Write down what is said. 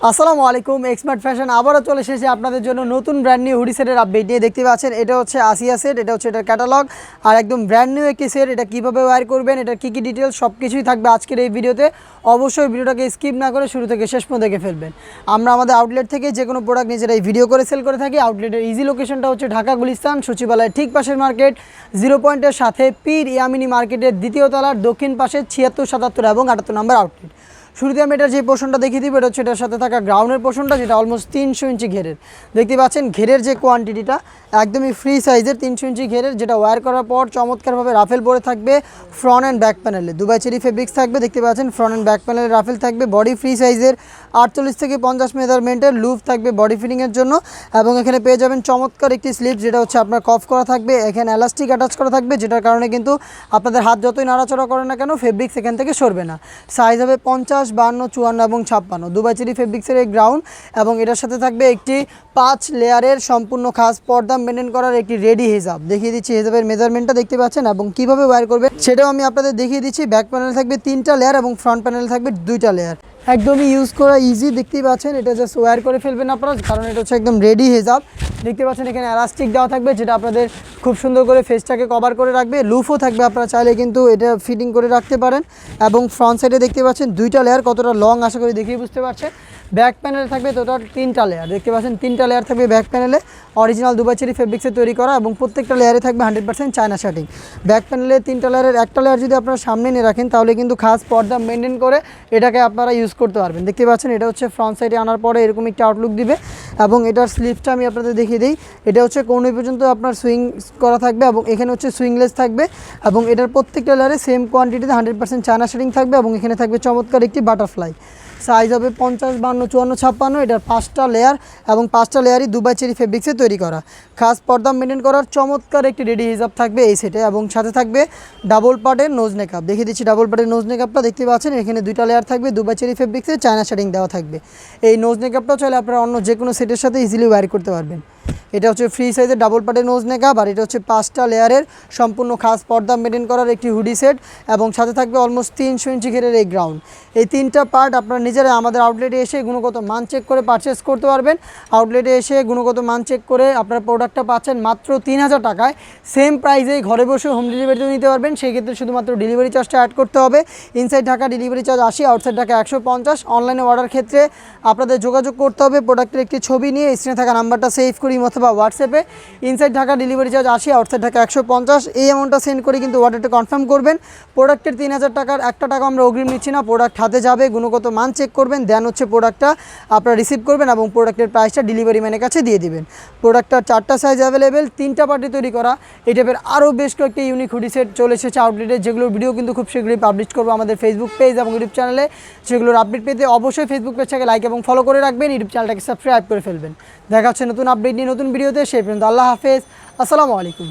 আসসালামু আলাইকুম এক্সমার্ট ফ্যাশন আবারও চলে এসেছে আপনাদের জন্য নতুন ব্র্যান্ড নিউ হুডি সেটের আপডেট নিয়ে। দেখতে পাচ্ছেন এটা হচ্ছে আসিয়া সেট, এটা হচ্ছে এটার ক্যাটালগ আর একদম ব্র্যান্ড নিউ একটি সেট। এটা কীভাবে ওয়্যার করবেন, এটার কী কী ডিটেলস সব কিছুই থাকবে আজকের এই ভিডিওতে। অবশ্যই ভিডিওটাকে স্কিপ না করে শুরু থেকে শেষ পর্যন্ত দেখে ফেলবেন। আমরা আমাদের আউটলেট থেকে যে কোনো প্রোডাক্ট নিজেরাই ভিডিও করে সেল করে থাকি। আউটলেটের ইজি লোকেশনটা হচ্ছে ঢাকা গুলিস্তান সচিবালয়ের ঠিক পাশের মার্কেট, 0 পয়েন্টের সাথে পীর ইয়ামিনী মার্কেটের দ্বিতীয় তলার দক্ষিণ পাশে 76, 77 এবং 78 নম্বর আউটলেট। শুরুতে আমি এটার যে পোর্শনটা দেখিয়ে দিব, এটা হচ্ছে এটার সাথে থাকা গ্রাউন্ডের পোর্শনটা, যেটা অলমোস্ট 300 ইঞ্চি ঘেরের। দেখতে পাচ্ছেন ঘেরের যে কোয়ান্টিটিটা একদমই ফ্রি সাইজের 300 ইঞ্চি ঘেরের, যেটা ওয়্যার করার পর চমৎকারভাবে রাফেল পরে থাকবে। ফ্রন্ট অ্যান্ড ব্যাক প্যানেলে দুবাই চেরি ফেব্রিক্স থাকবে। দেখতে পাচ্ছেন ফ্রন্ট অ্যান্ড ব্যাক প্যানেলে রাফেল থাকবে। বডি ফ্রি সাইজের 48 থেকে 50 মেজারমেন্টের লুপ থাকবে বডি ফিটিংয়ের জন্য। এবং এখানে পেয়ে যাবেন চমৎকার একটি স্লিপ, যেটা হচ্ছে আপনার কফ করা থাকবে। এখানে এলাস্টিক অ্যাটাচ করা থাকবে, যেটার কারণে কিন্তু আপনাদের হাত যতই নাড়াচড়া করে না কেন ফেব্রিক্স এখান থেকে সরবে না। সাইজ হবে 50, 52, 54 এবং 56 দুবাই চেরি ফেব্রিক্সের এই গ্রাউন্ড। এবং এটার সাথে থাকবে একটি 5 লেয়ারের সম্পূর্ণ খাস পর্দা মেনটেন করার একটি রেডি হিজাব। দেখিয়ে দিচ্ছি হিজাবের মেজারমেন্টটা দেখতে পাচ্ছেন এবং কীভাবে ওয়্যার করবে সেটাও আমি আপনাদের দেখিয়ে দিচ্ছি। ব্যাক প্যানেলে থাকবে 3টা লেয়ার এবং ফ্রন্ট প্যানেলে থাকবে 2টা লেয়ার। একদমই ইউজ করা ইজি, দেখতেই পাচ্ছেন। এটা জাস্ট ওয়্যার করে ফেলবেন আপনারা, কারণ এটা হচ্ছে একদম রেডি হিজাব। দেখতে পাচ্ছেন এখানে এলাস্টিক দেওয়া থাকবে, যেটা আপনাদের খুব সুন্দর করে ফেসটাকে কভার করে রাখবে। লুফও থাকবে, আপনারা চাইলে কিন্তু এটা ফিটিং করে রাখতে পারেন। এবং ফ্রন্ট সাইডে দেখতে পাচ্ছেন 2টা লেয়ার, কতটা লং আশা করি দেখেই বুঝতে পারছেন। ব্যাক প্যানেলে থাকবে টোটাল 3টা লেয়ার। দেখতে পাচ্ছেন 3টা লেয়ার থাকবে ব্যাক প্যানেলে, অরিজিনাল দুবাই চেরি ফেব্রিক্সে তৈরি করা এবং প্রত্যেকটা লেয়ারে থাকবে 100% চায়না শার্টিং। ব্যাক প্যানেলে 3টা লেয়ারের একটা লেয়ার যদি আপনারা সামনে নিয়ে রাখেন, তাহলে কিন্তু খাস পর্দা মেনটেন করে এটাকে আপনারা ইউজ করতে পারবেন। দেখতে পাচ্ছেন এটা হচ্ছে ফ্রন্ট সাইডে আনার পরে এরকম একটা আউটলুক দিবে। এবং এটার স্লিভটা আমি আপনাদের দেখিয়ে দিই। এটা হচ্ছে কোন পর্যন্ত আপনার সুইং করা থাকবে এবং এখানে হচ্ছে সুইংলেস থাকবে। এবং এটার প্রত্যেকটা লেয়ারে সেম কোয়ান্টিটিতে 100% চায়না শার্টিং থাকবে। এবং এখানে থাকবে চমৎকার একটি বাটারফ্লাই। সাইজ হবে 50, 52, 54, 56। এটার 5টা লেয়ার এবং 5টা লেয়ারই দুবাই চেরি ফেব্রিক্সে তৈরি করা। খাস পর্দা মেনটেন করার চমৎকার একটি রেডি হিজাব থাকবে এই সেটে। এবং সাথে থাকবে ডাবল পার্টের নোজ মেকআপ। দেখিয়ে দিচ্ছি ডাবল পার্টের নোজ মেকআপটা। দেখতে পাচ্ছেন এখানে 2টা লেয়ার থাকবে, দুবাই চেরি ফেব্রিক্সে চায়না শার্টিং দেওয়া থাকবে। এই নোজ মেকআপটাও চাইলে আপনারা অন্য যে কোনো সেটের সাথে ইজিলি ওয়্যার করতে পারবেন। এটা হচ্ছে ফ্রি সাইজের ডাবল পার্টের নোজ মেকআপ। আর এটা হচ্ছে 5টা লেয়ারের সম্পূর্ণ খাস পর্দা মেনটেন করার একটি হুডি সেট। এবং সাথে থাকবে অলমোস্ট 300 ইঞ্চি ঘেরের এই গ্রাউন্ড। এই 3টা পার্ট আপনারা নিজেরা আমাদের আউটলেটে এসে গুণগত মান চেক করে পারচেস করতে পারবেন। আউটলেটে এসে গুণগত মান চেক করে আপনার প্রোডাক্টটা পাচ্ছেন মাত্র 3000 টাকায়। সেম প্রাইসেই ঘরে বসে হোম ডেলিভারিতে নিতে পারবেন। সেই ক্ষেত্রে শুধুমাত্র ডেলিভারি চার্জটা অ্যাড করতে হবে। Inside Dhaka delivery charge 80, outside Dhaka 150। অনলাইনে অর্ডার ক্ষেত্রে আপনাদের যোগাযোগ করতে হবে প্রোডাক্টের একটি ছবি নিয়ে, স্ক্রিনে থাকা নাম্বারটা সেভ করি অথবা হোয়াটসঅ্যাপে। Inside Dhaka delivery charge 80, outside Dhaka 150। এই অ্যামাউন্টটা সেন্ড করে কিন্তু অর্ডারটা কনফার্ম করবেন। প্রোডাক্টের 3000 টাকার একটা টাকা আমরা অগ্রিম নিচ্ছি না। প্রোডাক্ট হাতে যাবে, গুণগত মান চেক করবেন, দেন হচ্ছে প্রোডাক্টটা আপনারা রিসিভ করবেন এবং প্রোডাক্টের প্রাইসটা ডেলিভারি ম্যানের কাছে দিয়ে দিবেন। প্রোডাক্টটা 4টা সাইজ অ্যাভেলেবেল, 3টা পার্টি তৈরি করা। এই টাইপের আরও বেশ কয়েকটি ইউনিক হুডি সেট চলে এসেছে আউটলেটে, যেগুলোর ভিডিও কিন্তু খুব শীঘ্রই পাবলিশ করবো আমাদের ফেসবুক পেজ এবং ইউটিউব চ্যানেলে। সেগুলোর আপডেট পেতে অবশ্যই ফেসবুক পেজটাকে লাইক এবং ফলো করে রাখবেন, ইউটিউব চ্যানেলটাকে সাবস্ক্রাইব করে ফেলবেন। দেখা হচ্ছে নতুন আপডেট নিয়ে নতুন ভিডিওতে। সেই পর্যন্ত আল্লাহ হাফেজ, আসসালামু আলাইকুম।